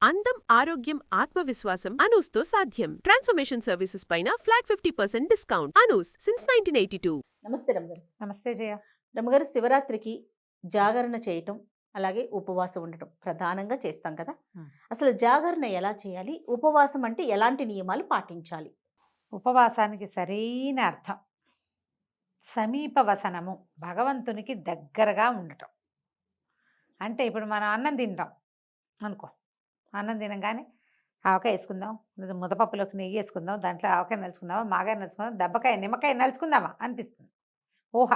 అందం, ఆరోగ్యం, ఆత్మవిశ్వాసం అనూస్తో సాధ్యం. ట్రాన్స్ఫర్మేషన్ సర్వీసెస్ పైన ఫ్లాట్ 50% డిస్కౌంట్. అనూస్ సిన్స్ 1982. నమస్తే రమగారు. నమస్తే జయ. రమగారు, శివరాత్రికి జాగరణ చేయటం, అలాగే ఉపవాసం ఉండటం ప్రధానంగా చేస్తాం కదా. అసలు జాగరణ ఎలా చేయాలి? ఉపవాసం అంటే ఎలాంటి నియమాలు పాటించాలి? ఉపవాసానికి సరైన అర్థం సమీప వసనము, భగవంతునికి దగ్గరగా ఉండటం. అంటే ఇప్పుడు మనం అన్నం తింటాం అనుకో, అన్నం తినగానే ఆవకాయ వేసుకుందాం, లేదా ముద్దపప్పులోకి నెయ్యి వేసుకుందాం, దాంట్లో ఆవకాయ నలుచుకుందామా, మాగాయ నలుచుకుందాం, దెబ్బకాయ నిమ్మకాయ నలుచుకుందామా అనిపిస్తుంది ఊహ.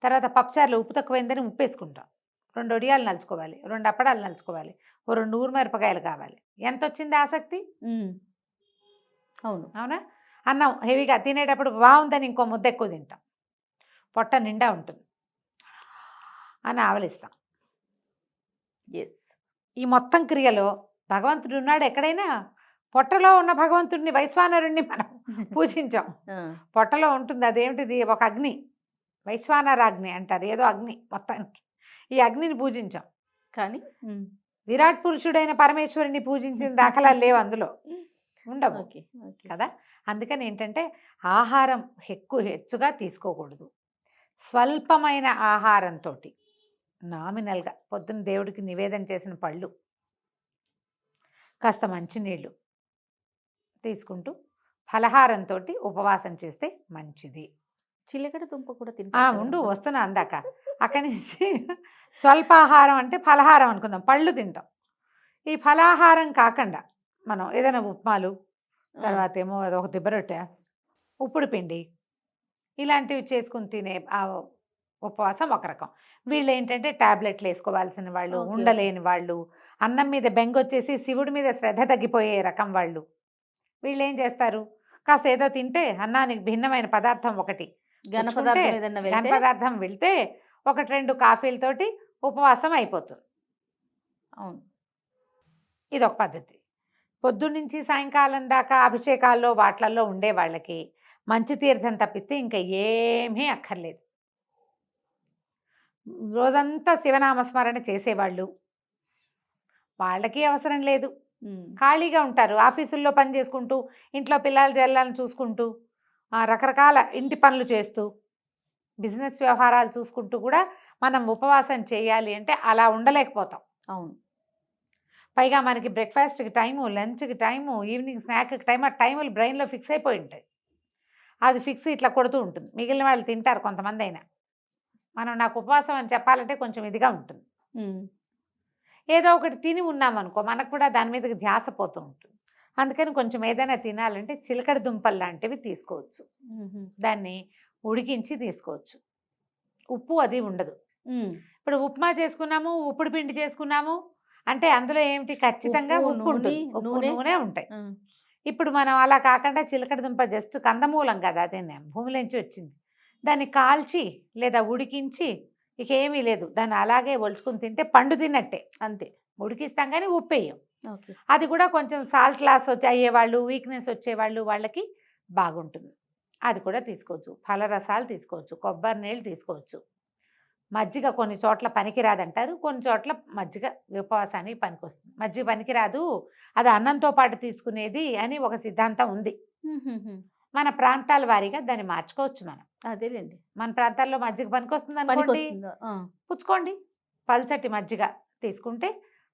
తర్వాత పప్పుచారులో ఉప్పు తక్కువైందని ఉప్పు వేసుకుంటాం, 2 వడియాలు నలుచుకోవాలి, 2 అప్పడాలు నలుచుకోవాలి, ఓ 2 ఊరుమిరపకాయలు కావాలి. ఎంత వచ్చింది ఆసక్తి? అవును, అవునా? అన్నం హెవీగా తినేటప్పుడు బాగుందని ఇంకో ముద్ద ఎక్కువ తింటాం, పొట్ట నిండా ఉంటుంది అని ఆవలిస్తాం. ఎస్. ఈ మొత్తం క్రియలో భగవంతుడు ఉన్నాడు ఎక్కడైనా. పొట్టలో ఉన్న భగవంతుడిని, వైశ్వానరుణ్ణి మనం పూజించాం. పొట్టలో ఉంటుంది, అదేమిటిది, ఒక అగ్ని, వైశ్వానరాగ్ని అంటారు, ఏదో అగ్ని. మొత్తానికి ఈ అగ్నిని పూజించాం. కానీ విరాట్ పురుషుడైన పరమేశ్వరుని పూజించిన దాఖలాలు లేవు, అందులో ఉండవు కదా. అందుకని ఏంటంటే ఆహారం హెచ్చుగా తీసుకోకూడదు. స్వల్పమైన ఆహారంతో, నామినల్గా పొద్దున్న దేవుడికి నివేదన చేసిన పళ్ళు, కాస్త మంచినీళ్ళు తీసుకుంటూ ఫలహారంతో ఉపవాసం చేస్తే మంచిది. చిలకడ దుంప కూడా తింటా వస్తున్నా అందాక. అక్కడి నుంచి స్వల్పాహారం అంటే ఫలహారం అనుకుందాం, పళ్ళు తింటాం. ఈ ఫలాహారం కాకుండా మనం ఏదైనా ఉప్మాలు, తర్వాత ఏమో ఒక దిబ్బరొట్టె, ఉప్పుడు పిండి, ఇలాంటివి చేసుకుని తినే ఉపవాసం ఒక రకం. వీళ్ళు ఏంటంటే ట్యాబ్లెట్లు వేసుకోవాల్సిన వాళ్ళు, ఉండలేని వాళ్ళు, అన్నం మీద బెంగొచ్చేసి శివుడి మీద శ్రద్ధ తగ్గిపోయే రకం వాళ్ళు. వీళ్ళు ఏం చేస్తారు, కాస్త ఏదో తింటే అన్నానికి భిన్నమైన పదార్థం ఒకటి, ఘన పదార్థం వెళ్తే 1-2 కాఫీలతోటి ఉపవాసం అయిపోతుంది. అవును, ఇదొక పద్ధతి. పొద్దున్నుంచి సాయంకాలం దాకా అభిషేకాల్లో వాట్లల్లో ఉండే వాళ్ళకి మంచి తీర్థం తప్పిస్తే ఇంకా ఏమీ అక్కర్లేదు. రోజంతా శివనామస్మరణ చేసేవాళ్ళు, వాళ్ళకి అవసరం లేదు. ఖాళీగా ఉంటారు, ఆఫీసుల్లో పని చేసుకుంటూ, ఇంట్లో పిల్లల జల్లాలను చూసుకుంటూ, రకరకాల ఇంటి పనులు చేస్తూ, బిజినెస్ వ్యవహారాలు చూసుకుంటూ కూడా మనం ఉపవాసం చేయాలి అంటే అలా ఉండలేకపోతాం. అవును. పైగా మనకి బ్రేక్ఫాస్ట్కి టైము, లంచ్కి టైము, ఈవినింగ్ స్నాక్కి టైం, ఆ టైములు బ్రెయిన్లో ఫిక్స్ అయిపోయి ఉంటాయి. అది ఫిక్స్ ఇట్లా కొడుతూ ఉంటుంది. మిగిలిన వాళ్ళు తింటారు కొంతమంది అయినా. మనం నాకు ఉపవాసం అని చెప్పాలంటే కొంచెం ఇదిగా ఉంటుంది. ఏదో ఒకటి తిని ఉన్నామనుకో, మనకు కూడా దాని మీదకి ధ్యాస పోతూ ఉంటుంది. అందుకని కొంచెం ఏదైనా తినాలంటే చిలకడ దుంపలు లాంటివి తీసుకోవచ్చు, దాన్ని ఉడికించి తీసుకోవచ్చు. ఉప్పు అది ఉండదు. ఇప్పుడు ఉప్మా చేసుకున్నాము, ఉప్పుడు పిండి చేసుకున్నాము అంటే అందులో ఏమిటి, ఖచ్చితంగా ఉప్పు ఉంటుంది, నూనె ఉంటాయి. ఇప్పుడు మనం అలా కాకుండా చిలకడ దుంప జస్ట్ కందమూలం కదా, అదే భూమిలోంచి వచ్చింది, దాన్ని కాల్చి లేదా ఉడికించి, ఇక ఏమీ లేదు, దాన్ని అలాగే ఒలుచుకుని తింటే పండు తిన్నట్టే, అంతే. ఉడికిస్తాం కానీ ఉప్పు వేయం. అది కూడా కొంచెం సాల్ట్ లాస్ అయ్యేవాళ్ళు, వీక్నెస్ వచ్చేవాళ్ళు, వాళ్ళకి బాగుంటుంది. అది కూడా తీసుకోవచ్చు. ఫలరసాలు తీసుకోవచ్చు, కొబ్బరి నీళ్ళు తీసుకోవచ్చు. మజ్జిగ కొన్ని చోట్ల పనికిరాదంటారు, కొన్ని చోట్ల మజ్జిగ ఉపవాసానికి పనికొస్తుంది. మజ్జిగ పనికిరాదు, అది అన్నంతో పాటు తీసుకునేది అని ఒక సిద్ధాంతం ఉంది. మన ప్రాంతాల వారీగా దాన్ని మార్చుకోవచ్చు మనం. అదేలేండి, మన ప్రాంతాల్లో మజ్జిగ పనికొస్తుంది అనుకోండి, పుచ్చుకోండి. పల్చటి మజ్జిగ తీసుకుంటే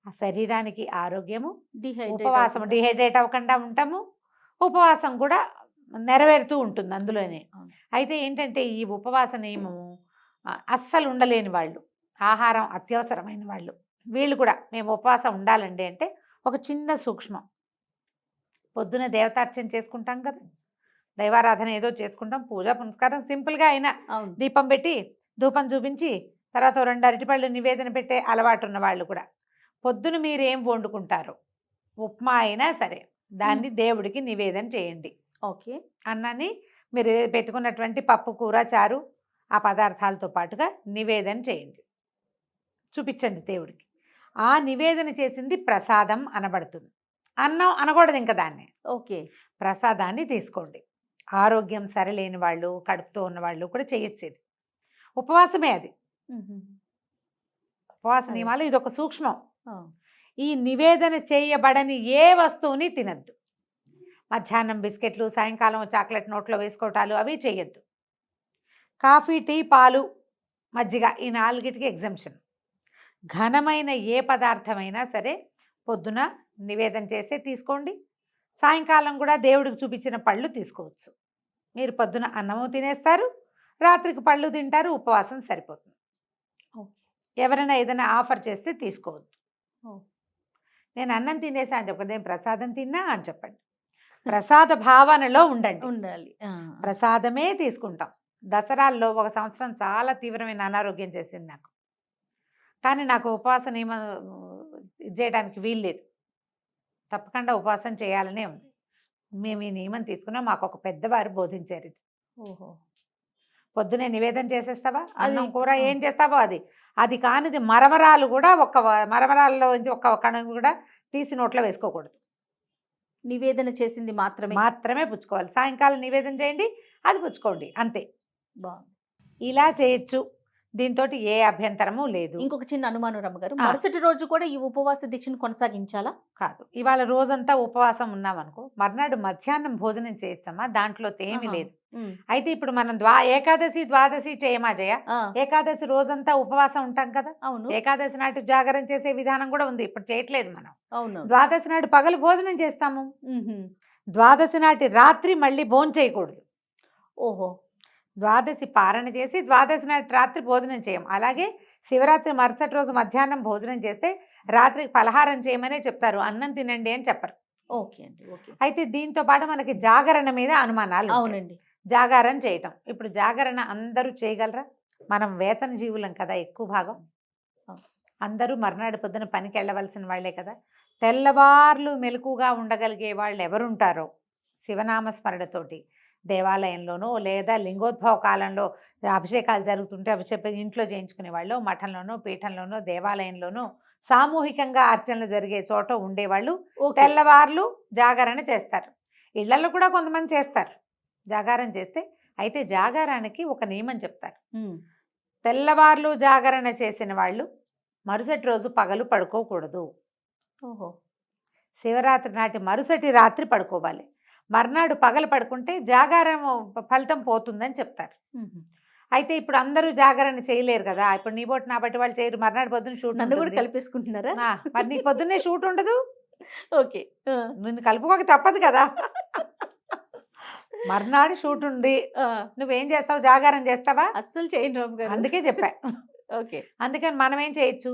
ఆ శరీరానికి ఆరోగ్యము, ఉపవాసం డిహైడ్రేట్ అవ్వకుండా ఉంటాము, ఉపవాసం కూడా నెరవేరుతూ ఉంటుంది అందులోనే. అయితే ఏంటంటే ఈ ఉపవాస నియమము అస్సలు ఉండలేని వాళ్ళు, ఆహారం అత్యవసరమైన వాళ్ళు, వీళ్ళు కూడా మేము ఉపవాసం ఉండాలండి అంటే ఒక చిన్న సూక్ష్మం. పొద్దున దేవతార్చన చేసుకుంటాం కదా, దైవారాధన ఏదో చేసుకుంటాం, పూజ పునస్కారం సింపుల్గా అయినా దీపం పెట్టి ధూపం చూపించి తర్వాత 2 అరటిపళ్ళు నివేదన పెట్టే అలవాటు ఉన్న వాళ్ళు కూడా పొద్దున మీరు ఏం వండుకుంటారు, ఉప్మా అయినా సరే దాన్ని దేవుడికి నివేదన చేయండి. ఓకే. అన్నాన్ని మీరు పెట్టుకున్నటువంటి పప్పు, కూర, చారు, ఆ పదార్థాలతో పాటుగా నివేదన చేయండి, చూపించండి దేవుడికి. ఆ నివేదన చేసింది ప్రసాదం అనబడుతుంది. అన్నం అనకూడదు ఇంకా దాన్ని. ఓకే. ప్రసాదాన్ని తీసుకోండి. ఆరోగ్యం సరిలేని వాళ్ళు, కడుపుతో ఉన్న వాళ్ళు కూడా చేయొచ్చేది ఉపవాసమే. అది ఉపవాస నియమాలు, ఇది ఒక సూక్ష్మం. ఈ నివేదన చేయబడని ఏ వస్తువుని తినద్దు. మధ్యాహ్నం బిస్కెట్లు, సాయంకాలం చాక్లెట్ నోట్లో వేసుకోవటాలు అవి చేయొద్దు. కాఫీ, టీ, పాలు, మజ్జిగ ఈ 4టికి ఎగ్జంప్షన్. ఘనమైన ఏ పదార్థమైనా సరే పొద్దున నివేదన చేస్తే తీసుకోండి. సాయంకాలం కూడా దేవుడికి చూపించిన పళ్ళు తీసుకోవచ్చు. మీరు పొద్దున అన్నము తినేస్తారు, రాత్రికి పళ్ళు తింటారు, ఉపవాసం సరిపోతుంది. ఎవరైనా ఏదైనా ఆఫర్ చేస్తే తీసుకోవద్దు. నేను అన్నం తినేసా అని చెప్పండి, నేను ప్రసాదం తిన్నా అని చెప్పండి. ప్రసాద భావనలో ఉండాలి. ప్రసాదమే తీసుకుంటాం. దసరాల్లో ఒక సంవత్సరం చాలా తీవ్రమైన అనారోగ్యం చేసింది నాకు. కానీ నాకు ఉపవాస నియమం చేయడానికి వీల్లేదు. తప్పకుండా ఉపవాసం చేయాలనే ఉంది. మేము ఈ నియమం తీసుకున్నాం. మాకు ఒక పెద్దవారు బోధించారు ఇది. ఓహో, పొద్దునే నివేదన చేసేస్తావా, అన్నం కూర ఏం చేస్తావో అది కానిది మరమరాలు కూడా మరమరాల్లో ఒక కణం కూడా తీసి నోట్లో వేసుకోకూడదు. నివేదన చేసింది మాత్రమే పుచ్చుకోవాలి. సాయంకాలం నివేదన చేయండి, అది పుచ్చుకోండి, అంతే. బాగుంది. ఇలా చేయొచ్చు. దీంతో ఏ అభ్యంతరము లేదు. ఇంకొక చిన్న అనుమానం రమ్మగారు, మరుసటి రోజు కూడా ఈ ఉపవాస దీక్షను కొనసాగించాలా? కాదు, ఇవాళ రోజంతా ఉపవాసం ఉన్నామనుకో, మర్నాడు మధ్యాహ్నం భోజనం చేయొచ్చమ్మా, దాంట్లో ఏమీ లేదు. అయితే ఇప్పుడు మనం ఏకాదశి, ద్వాదశి చేయమా జయ? ఏకాదశి రోజంతా ఉపవాసం ఉంటాం కదా. అవును. ఏకాదశి నాటి జాగరణ చేసే విధానం కూడా ఉంది, ఇప్పుడు చేయట్లేదు మనం. అవును. ద్వాదశి నాటి పగలు భోజనం చేస్తాము. ద్వాదశి నాటి రాత్రి మళ్ళీ భోజనం చేయకూడదు. ఓహో, ద్వాదశి పారణ చేసి ద్వాదశి నాటి రాత్రి భోజనం చేయం. అలాగే శివరాత్రి మరుసటి రోజు మధ్యాహ్నం భోజనం చేస్తే రాత్రికి పలహారం చేయమనే చెప్తారు, అన్నం తినండి అని చెప్పరు. ఓకే అండి, ఓకే. అయితే దీంతో పాటు మనకి జాగరణ మీద అనుమానాలు. అవునండి. జాగారం చేయటం, ఇప్పుడు జాగరణ అందరూ చేయగలరా? మనం వేతన జీవులం కదా, ఎక్కువ భాగం అందరూ మర్నాడు పొద్దున పనికి వెళ్ళవలసిన వాళ్లే కదా. తెల్లవార్లు మెలకుగా ఉండగలిగే వాళ్ళు ఎవరుంటారో శివనామస్మరణతోటి దేవాలయంలోనో లేదా లింగోద్భవ కాలంలో అభిషేకాలు జరుగుతుంటే అభిషేకం ఇంట్లో చేయించుకునే వాళ్ళు, మఠంలోనో పీఠంలోనో దేవాలయంలోనో సామూహికంగా అర్చనలు జరిగే చోట ఉండేవాళ్ళు తెల్లవార్లు జాగరణ చేస్తారు. ఇళ్లలో కూడా కొంతమంది చేస్తారు జాగారం చేస్తే. అయితే జాగారానికి ఒక నియమం చెప్తారు. తెల్లవార్లు జాగరణ చేసిన వాళ్ళు మరుసటి రోజు పగలు పడుకోకూడదు. ఓహో, శివరాత్రి నాటి మరుసటి రాత్రి పడుకోవాలి. మర్నాడు పగలు పడుకుంటే జాగారం ఫలితం పోతుందని చెప్తారు. అయితే ఇప్పుడు అందరూ జాగరణ చేయలేరు కదా. ఇప్పుడు నీ బోటి నా బట్టి వాళ్ళు చేయరు. మర్నాడు పొద్దున్న షూట్ నన్ను కూడా కలిపేసుకుంటున్నారా? మరి నీ పొద్దున్నే షూట్ ఉండదు. ఓకే, నిన్ను కలుపుకోక తప్పదు కదా. మర్నాడు షూట్ ఉంది, నువ్వేం చేస్తావు? జాగారం చేస్తావా? అస్సలు చేయను రామ్ గారు. అందుకే చెప్పా. ఓకే. అందుకని మనం ఏం చేయొచ్చు,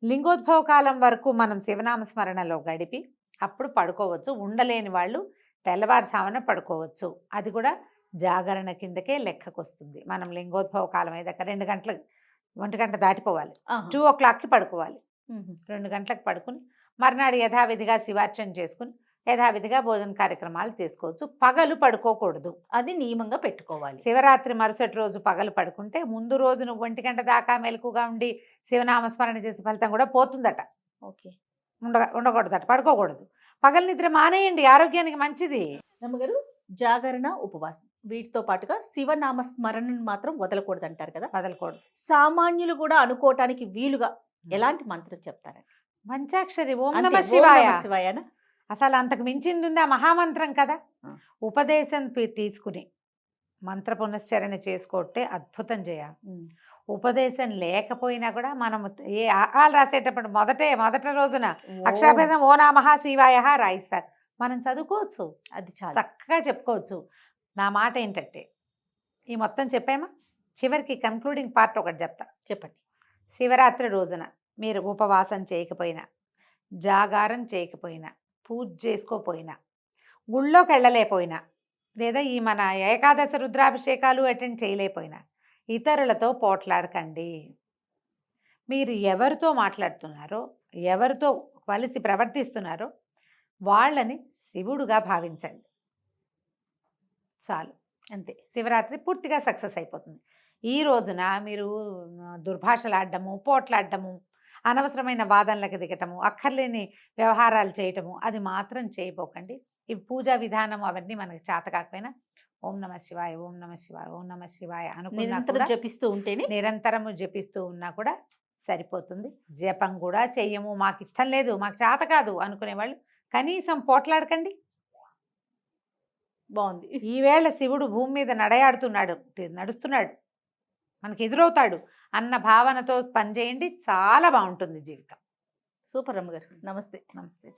లింగోద్భవ కాలం వరకు మనం శివనామ స్మరణలో గడిపి అప్పుడు పడుకోవచ్చు. ఉండలేని వాళ్ళు తెల్లవారుజామున పడుకోవచ్చు. అది కూడా జాగరణ కిందకే లెక్కకు వస్తుంది. మనం లింగోద్భవ కాలం అయ్యాక 2 గంటలకు 1 గంట దాటిపోవాలి, 2 o'clockకి పడుకోవాలి. 2 గంటలకు పడుకుని మర్నాడు యథావిధిగా శివార్చన చేసుకుని యథావిధిగా భోజన కార్యక్రమాలు తీసుకోవచ్చు. పగలు పడుకోకూడదు, అది నియమంగా పెట్టుకోవాలి. శివరాత్రి మరుసటి రోజు పగలు పడుకుంటే ముందు రోజు నువ్వు 1 గంట దాకా మెలకుగా ఉండి శివనామస్మరణ చేసే ఫలితం కూడా పోతుందట. ఓకే, ఉండకూడదట, పడుకోకూడదు. పగలు నిద్ర మానేయండి, ఆరోగ్యానికి మంచిది. రమ్మగారు, జాగరణ, ఉపవాసం వీటితో పాటుగా శివనామ స్మరణను మాత్రం వదలకూడదు అంటారు కదా. వదలకూడదు. సామాన్యులు కూడా అనుకోవటానికి వీలుగా ఎలాంటి మంత్రం చెప్తారండి? పంచాక్షరి ఓం అంతే, నమ ఓం శివాయ. నమః శివాయనా? అసలు అంతకు మించింది ఉంది ఆ మహామంత్రం కదా. ఉపదేశం తీసుకుని మంత్ర పునశ్చరణ చేసుకోవటే అద్భుతం చేయ. ఉపదేశం లేకపోయినా కూడా మనం ఏ ఆకాలు రాసేటప్పుడు మొదట రోజున అక్షరభేదం ఓ నమః శివాయ రాయిస్తారు. మనం చదువుకోవచ్చు, అది చాలా చక్కగా చెప్పుకోవచ్చు. నా మాట ఏంటంటే ఈ మొత్తం చెప్పామా, చివరికి కన్క్లూడింగ్ పార్ట్ ఒకటి చెప్తా. చెప్పండి. శివరాత్రి రోజున మీరు ఉపవాసం చేయకపోయినా, జాగారం చేయకపోయినా, పూజ చేసుకోపోయినా, గుళ్ళోకి వెళ్ళలేకపోయినా, లేదా ఈ మన ఏకాదశి రుద్రాభిషేకాలు అటెండ్ చేయలేకపోయినా ఇతరులతో పోట్లాడకండి. మీరు ఎవరితో మాట్లాడుతున్నారో, ఎవరితో కలిసి ప్రవర్తిస్తున్నారో వాళ్ళని శివుడుగా భావించండి. చాలు, అంతే. శివరాత్రి పూర్తిగా సక్సెస్ అయిపోతుంది. ఈ రోజున మీరు దుర్భాషలాడడము, పోట్లాడడము, అనవసరమైన వాదనలకు దిగటము, అక్కర్లేని వ్యవహారాలు చేయటము అది మాత్రం చేయబోకండి. ఈ పూజా విధానం అవన్నీ మనకి చేత కాకపోయినా ఓం నమ శివాయ, ఓం నమ శివాయ, ఓం నమ శివాయ అనుకున్నా నిరంతరం జపిస్తూ ఉంటేనే, నిరంతరము జపిస్తూ ఉన్నా కూడా సరిపోతుంది. జపం కూడా చెయ్యము, మాకు ఇష్టం లేదు, మాకు చేత కాదు అనుకునేవాళ్ళు కనీసం పోట్లాడకండి. బాగుంది. ఈవేళ శివుడు భూమి మీద నడుస్తున్నాడు, మనకి ఎదురవుతాడు అన్న భావనతో పనిచేయండి, చాలా బాగుంటుంది జీవితం. సూపర్ రమ్మగారు. నమస్తే. నమస్తే.